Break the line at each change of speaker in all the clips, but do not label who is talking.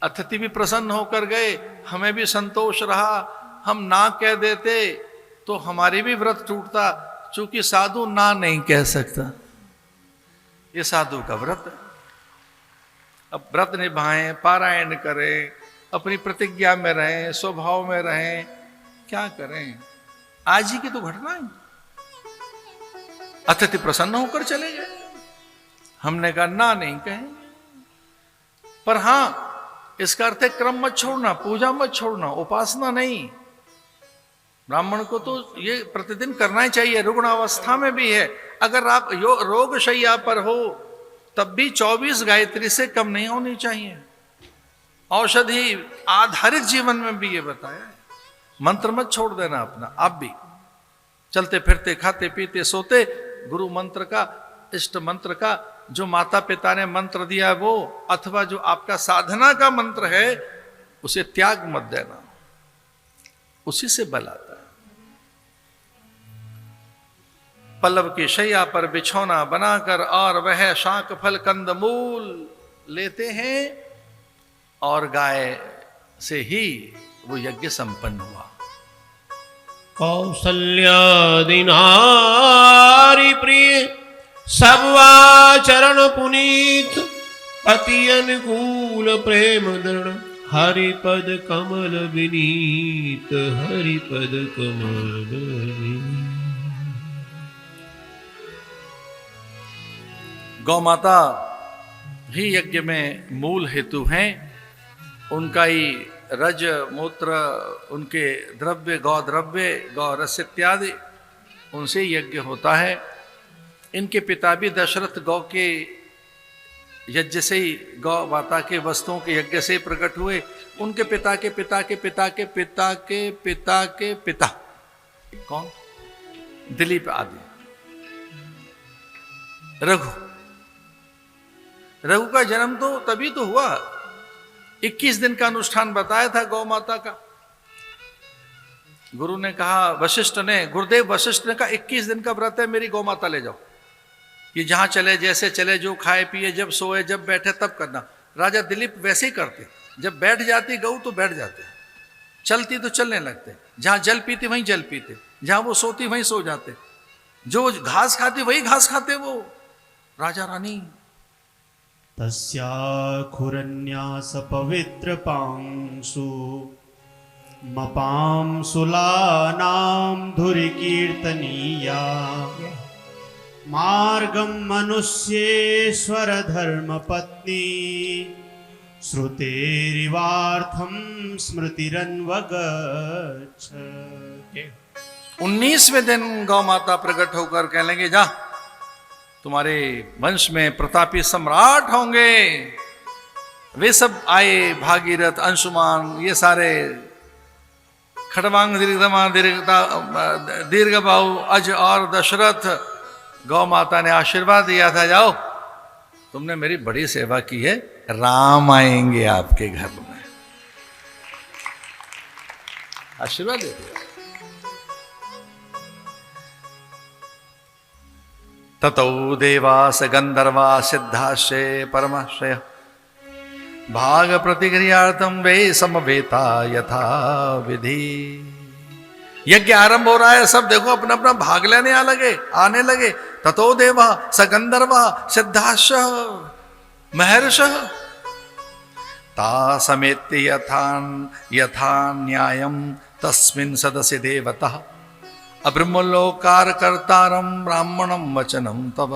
अतिथि भी प्रसन्न होकर गए, हमें भी संतोष रहा। हम ना कह देते तो हमारी भी व्रत टूटता, चूंकि साधु ना नहीं कह सकता। ये साधु का व्रत है। अब व्रत निभाएं, पारायण करें, अपनी प्रतिज्ञा में रहें, स्वभाव में रहें, क्या करें। आज ही की तो घटना है। अतिथि प्रसन्न होकर चले गए, हमने कहा ना नहीं कहेंगे। पर हां, इसका अर्थ है क्रम मत छोड़ना, पूजा मत छोड़ना, उपासना नहीं। ब्राह्मण को तो ये प्रतिदिन करना ही चाहिए, रुग्ण अवस्था में भी है। अगर आप रोग शैया पर हो तब भी 24 गायत्री से कम नहीं होनी चाहिए। औषधि आधारित जीवन में भी ये बताया है। मंत्र मत छोड़ देना अपना। आप भी चलते फिरते, खाते पीते, सोते गुरु मंत्र का, इष्ट मंत्र का, जो माता पिता ने मंत्र दिया वो, अथवा जो आपका साधना का मंत्र है, उसे त्याग मत देना। उसी से बल आता है। पल्लव की शैया पर बिछौना बनाकर और वह शाक फल कंद मूल लेते हैं और गाय से ही वो यज्ञ संपन्न हुआ।
कौसल्यादि नारी प्रिय सर्वाचरण पुनीत, अति अनुकूल प्रेम दृढ़, हरिपद कमल विनीत, हरिपद कमल विनीत।
गौ माता ही यज्ञ में मूल हेतु हैं। उनका ही रज मूत्र, उनके द्रव्य, गौ द्रव्य, गौ रस इत्यादि, उनसे यज्ञ होता है। इनके पिता भी दशरथ गौ के यज्ञ से ही, गौ माता के वस्तुओं के यज्ञ से ही प्रकट हुए। उनके पिता के पिता के पिता के पिता के पिता के पिता कौन? दिलीप आदि। रघु का जन्म तो तभी तो हुआ, 21 दिन का अनुष्ठान बताया था गौ माता का। गुरु ने कहा, वशिष्ठ ने, गुरुदेव वशिष्ठ ने कहा 21 दिन का व्रत है, मेरी गौ माता ले जाओ। ये जहां चले, जैसे चले, जो खाए पिए, जब सोए, जब बैठे तब करना। राजा दिलीप वैसे ही करते, जब बैठ जाती गऊ तो बैठ जाते, चलती तो चलने लगते, जहां जल पीते वहीं जल पीते, जहां वो सोती वहीं सो जाते, जो घास खाती वही घास खाते वो राजा रानी।
तस्याखुरन्यास पवित्र पांसु मपांसुलानां धुरि कीर्तनीया, मार्गम मनुष्येश्वर धर्म पत्नी, श्रुतेरिवार्थम स्मृतिरन्वगच्छ।
19वें दिन गौ माता प्रकट होकर कह लेंगे, जा तुम्हारे वंश में प्रतापी सम्राट होंगे। वे सब आए, भागीरथ, अंशुमान, ये सारे, खड़वांग, दीर्घबाहु, अज और दशरथ। गौ माता ने आशीर्वाद दिया था, जाओ तुमने मेरी बड़ी सेवा की है, राम आएंगे आपके घर में। आशीर्वाद दे दिया। ततो देवास गंधर्वा सिद्धाश्रय परमाश्रय, भाग प्रतिक्रियार्थम वे समवेता यथा विधि। यज्ञ आरंभ हो रहा है, सब देखो अपना अपना भाग लेने आने लगे। ततो देवा स गंधर्वा सिद्धाश्च महर्ष ता समेत्य यथा न्यायम तस्मिन् सदसि देवता, अब्रह्मलोकार कर्तारम ब्राह्मणम वचनम तब।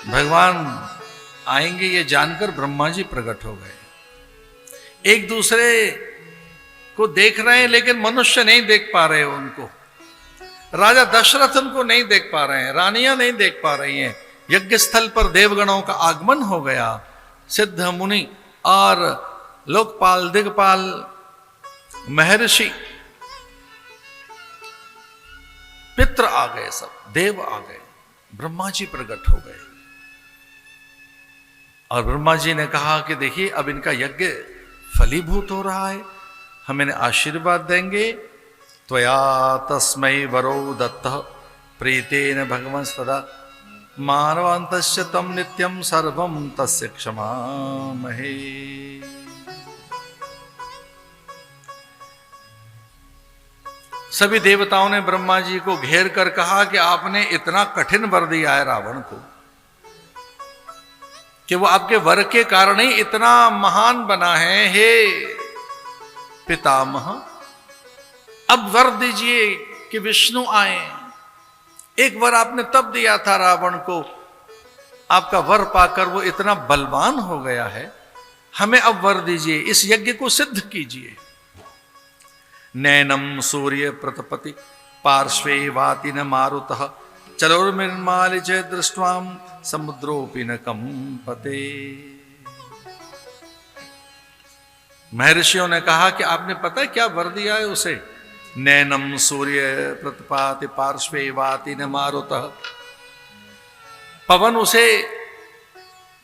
भगवान आएंगे ये जानकर ब्रह्मा जी प्रकट हो गए। एक दूसरे को देख रहे हैं, लेकिन मनुष्य नहीं देख पा रहे उनको। राजा दशरथ उनको नहीं देख पा रहे हैं, रानियां नहीं देख पा रही हैं। यज्ञ स्थल पर देवगणों का आगमन हो गया। सिद्ध मुनि और लोकपाल, दिग्पाल, महर्षि, पित्र आ गए, सब देव आ गए, ब्रह्मा जी प्रकट हो गए। और ब्रह्मा जी ने कहा कि देखिए अब इनका यज्ञ फलीभूत हो रहा है, हम इन्हें आशीर्वाद देंगे। त्वया तस्मै वरो दत्तः प्रीतेन भगवंस्तदा मानवान्तस्य तम नित्यम सर्वम तस्य क्षमामहे। सभी देवताओं ने ब्रह्मा जी को घेर कर कहा कि आपने इतना कठिन वर दिया है रावण को कि वो आपके वर के कारण ही इतना महान बना है। हे पितामह, अब वर दीजिए कि विष्णु आए। एक वर आपने तब दिया था रावण को, आपका वर पाकर वो इतना बलवान हो गया है, हमें अब वर दीजिए, इस यज्ञ को सिद्ध कीजिए। नैनम सूर्य प्रतपति पार्श्वे वाति न मारुतः चलोर्मिर्मालि च दृष्ट्वाम समुद्रोपि न कंपते। महर्षियों ने कहा कि आपने पता है क्या वर दिया है उसे? नैनम सूर्य प्रतपाति पार्श्वे वाति न मारुतः। पवन उसे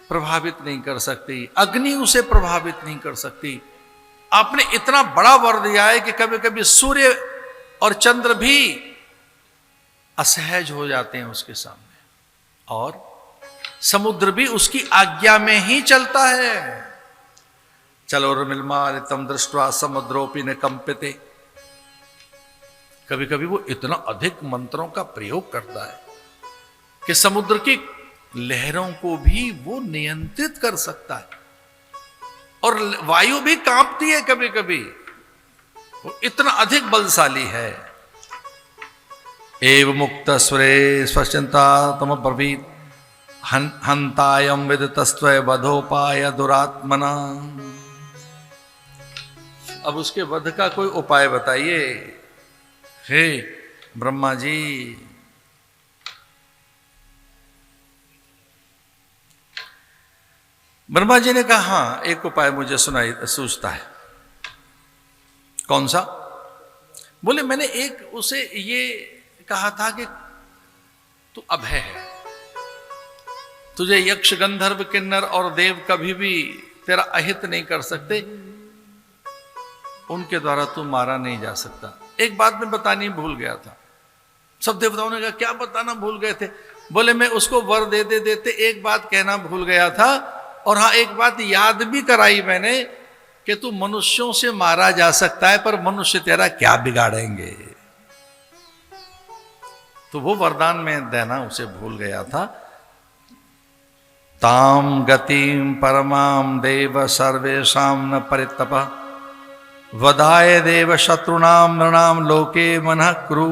प्रभावित नहीं कर सकती, अग्नि उसे प्रभावित नहीं कर सकती। आपने इतना बड़ा वर दिया है कि कभी कभी सूर्य और चंद्र भी असहज हो जाते हैं उसके सामने, और समुद्र भी उसकी आज्ञा में ही चलता है। चलोर्मिर्मालितम दृष्ट्वा समुद्रोपि न कंपते। कभी कभी वो इतना अधिक मंत्रों का प्रयोग करता है कि समुद्र की लहरों को भी वो नियंत्रित कर सकता है, और वायु भी कांपती है कभी कभी, वो इतना अधिक बलशाली है। एव मुक्त सुरे स्वचिंता तम ब्रवीत हंतायम विदितस्त्वय वधोपाय दुरात्मना। अब उसके वध का कोई उपाय बताइए हे ब्रह्मा जी। ब्रह्मा जी ने कहा हाँ, एक उपाय मुझे सूझता है। कौन सा? बोले मैंने एक उसे ये कहा था कि तू अभय है, तुझे यक्ष गंधर्व किन्नर और देव कभी भी तेरा अहित नहीं कर सकते, उनके द्वारा तू मारा नहीं जा सकता। एक बात मैं बतानी भूल गया था। सब देवताओं ने कहा क्या बताना भूल गए थे? बोले मैं उसको वर देते देते एक बात कहना भूल गया था, और हाँ एक बात याद भी कराई मैंने कि तू मनुष्यों से मारा जा सकता है, पर मनुष्य तेरा क्या बिगाड़ेंगे। तो वो वरदान में देना उसे भूल गया था। ताम गतिम परमाम देव सर्वेशाम न परितप वदाय देव शत्रुनाम नृणाम लोके मनः क्रू।